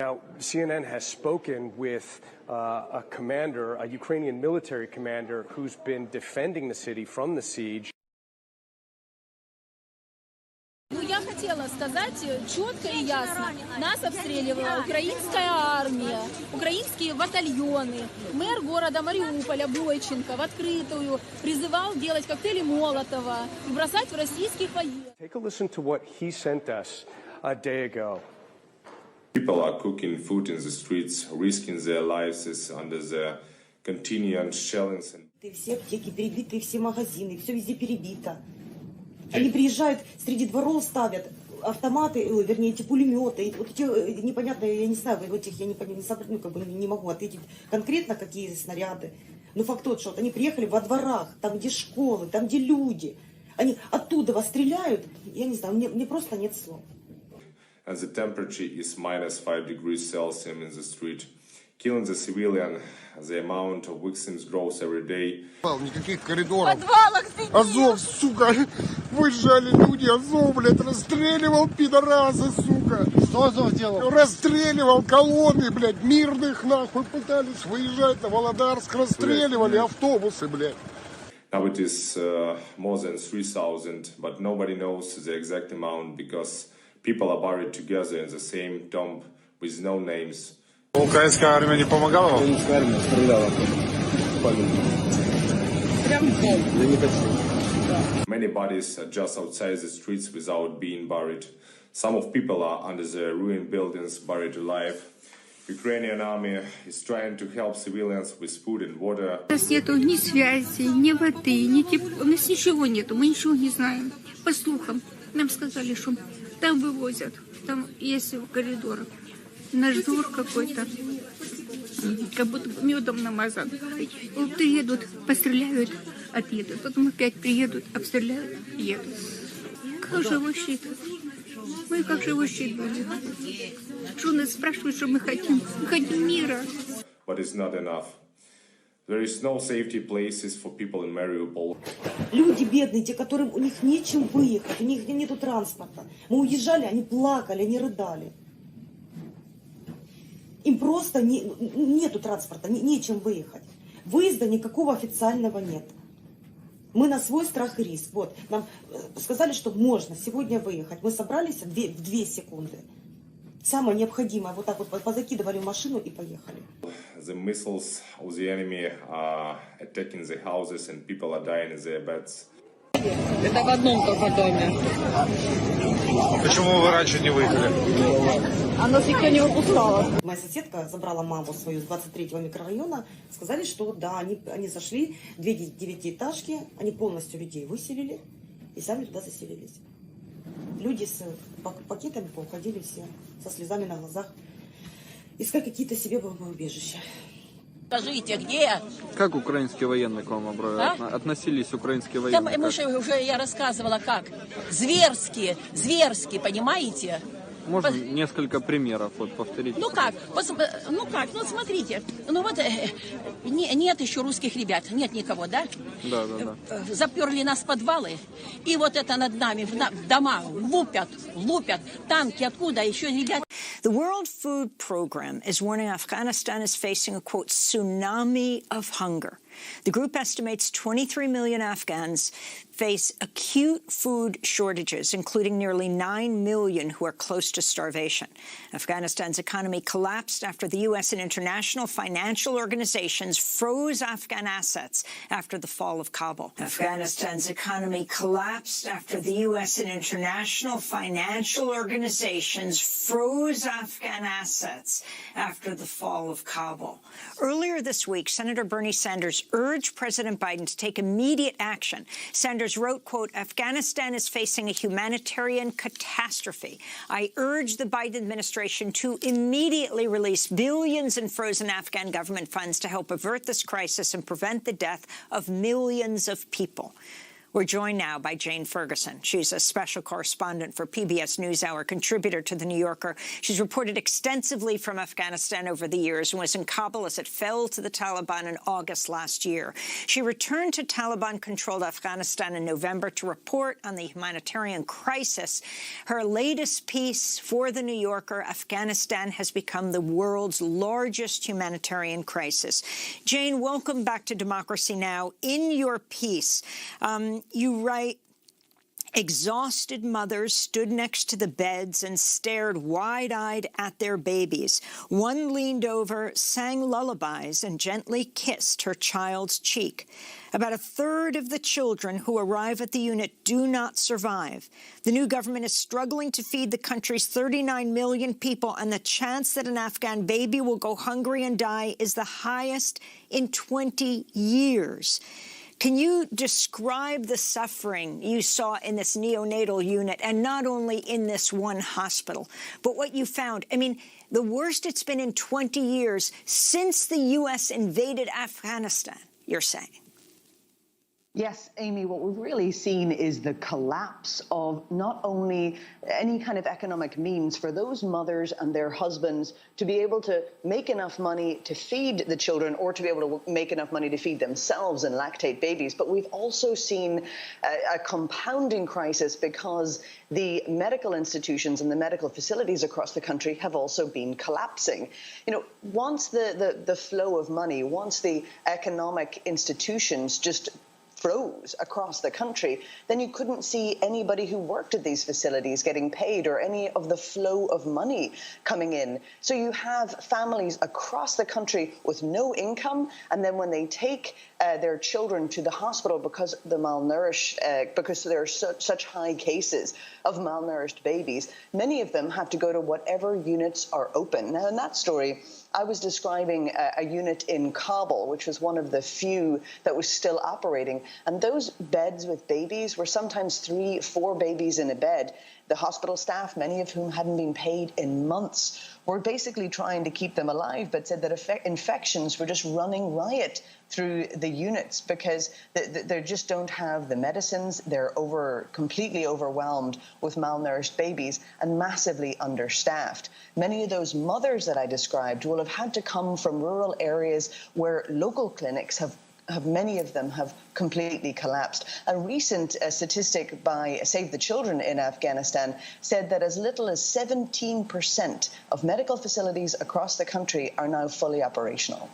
Now, CNN has spoken with a commander, a Ukrainian military commander, who's been defending the city from the siege. Я хотела сказать четко и ясно. Нас обстреливала украинская армия, украинские батальоны. Мэр города Мариуполя Бойченко в открытую призывал делать коктейли Молотова и бросать в российских военных. Take a listen to what he sent us a day ago. People are cooking food in the streets, risking their lives under the continued shellings. Все аптеки перебиты, все магазины, все везде перебито. Они приезжают, среди дворов ставят автоматы, вернее, эти пулеметы, вот эти непонятные, я не знаю, вот этих я не могу ответить конкретно, какие снаряды. Но факт тот, что вот они приехали во дворах, там, где школы, там, где люди. Они оттуда вас стреляют, я не знаю, мне просто нет слов. And the temperature is -5 degrees Celsius in the street. Killing the civilian, the amount of victims grows every day. Никаких коридоров. Азов, сука, выезжали люди, Азов, блядь, расстреливал пидорасы, сука. Что Азов делал? Расстреливал колонны, блядь, мирных, нахуй, пытались выезжать на Володарск, расстреливали автобусы, блядь. Now it is more than 3,000, but nobody knows the exact amount because people are buried together in the same tomb with no names. Украинская армия не помогала вам? Украинская армия стреляла. Прям в дом. Many bodies are just outside the streets without being buried. Some of people are under the ruined buildings buried alive. Ukrainian army is trying to help civilians with food and water. У нас нету ни связи, ни воды, ни тепла. У нас ничего нету, мы ничего не знаем. По слухам, нам сказали, что там вывозят, там есть в коридорах. Наш двор какой-то, как будто медом намазан. Вот приедут, постреляют, отъедут. Потом опять приедут, обстреляют, едут. Как же его щит? Мы как же его щит были? Что нас спрашивают, что мы хотим? Мы хотим мира. But it's not enough. There is no safety places for people in Mariupol. Люди бедные, те, которым у них нечем выехать, у них нету транспорта. Мы уезжали, они плакали, они рыдали. Им просто нету транспорта, нечем выехать. Выезда никакого официального нет. Мы на свой страх и риск. Вот, нам сказали, что можно сегодня выехать. Мы собрались в 2 секунды. Самое необходимое, вот так вот позакидывали в машину и поехали. The missiles of the enemy are attacking the houses and people are dying in their beds. Это в одном только доме. Почему вы раньше не выехали? А нас никто не выпускала. Моя соседка забрала маму свою с 23-го микрорайона. Сказали, что да, они зашли, 2 девятиэтажки, они полностью людей выселили и сами туда заселились. Люди с пакетами поуходили все, со слезами на глазах, искать какие-то себе убежища. Скажите, где? Как украинские военные к вам относились, украинские военные? Там, уже я рассказывала, как. Зверски, понимаете? Можно несколько примеров повторить? Ну смотрите, нет еще русских ребят, нет никого, да? Да. Заперли нас в подвалы, и вот это над нами, в дома лупят, танки, откуда еще ребят? The World Food Program is warning Afghanistan is facing a, quote, tsunami of hunger. The group estimates 23 million Afghans face acute food shortages, including nearly 9 million who are close to starvation. Afghanistan's economy collapsed after the U.S. and international financial organizations froze Afghan assets after the fall of Kabul. Afghanistan's economy collapsed after the U.S. and international financial organizations froze Afghan assets after the fall of Kabul. Earlier this week, Senator Bernie Sanders urged President Biden to take immediate action. Sanders wrote, quote, Afghanistan is facing a humanitarian catastrophe. I urge the Biden administration to immediately release billions in frozen Afghan government funds to help avert this crisis and prevent the death of millions of people. We're joined now by Jane Ferguson. She's a special correspondent for PBS NewsHour, contributor to The New Yorker. She's reported extensively from Afghanistan over the years and was in Kabul as it fell to the Taliban in August last year. She returned to Taliban-controlled Afghanistan in November to report on the humanitarian crisis. Her latest piece for The New Yorker, Afghanistan has become the world's largest humanitarian crisis. Jane, welcome back to Democracy Now! In your piece, you write, exhausted mothers stood next to the beds and stared wide-eyed at their babies. One leaned over, sang lullabies, and gently kissed her child's cheek. About a third of the children who arrive at the unit do not survive. The new government is struggling to feed the country's 39 million people, and the chance that an Afghan baby will go hungry and die is the highest in 20 years. Can you describe the suffering you saw in this neonatal unit, and not only in this one hospital, but what you found? I mean, the worst it's been in 20 years since the U.S. invaded Afghanistan, you're saying. Yes, Amy, what we've really seen is the collapse of not only any kind of economic means for those mothers and their husbands to be able to make enough money to feed the children, or to be able to make enough money to feed themselves and lactate babies. But we've also seen a compounding crisis because the medical institutions and the medical facilities across the country have also been collapsing. You know, once the flow of money, once the economic institutions just froze across the country, then you couldn't see anybody who worked at these facilities getting paid, or any of the flow of money coming in. So you have families across the country with no income, and then when they take their children to the hospital because the malnourished, because there are such high cases of malnourished babies, many of them have to go to whatever units are open. Now, in that story, I was describing a unit in Kabul, which was one of the few that was still operating. And those beds with babies were sometimes 3, 4 babies in a bed. The hospital staff, many of whom hadn't been paid in months, were basically trying to keep them alive, but said that infections were just running riot through the units because they just don't have the medicines. They're completely overwhelmed with malnourished babies and massively understaffed. Many of those mothers that I described will have had to come from rural areas where local clinics have many of them have completely collapsed. A recent statistic by Save the Children in Afghanistan said that as little as 17% of medical facilities across the country are now fully operational.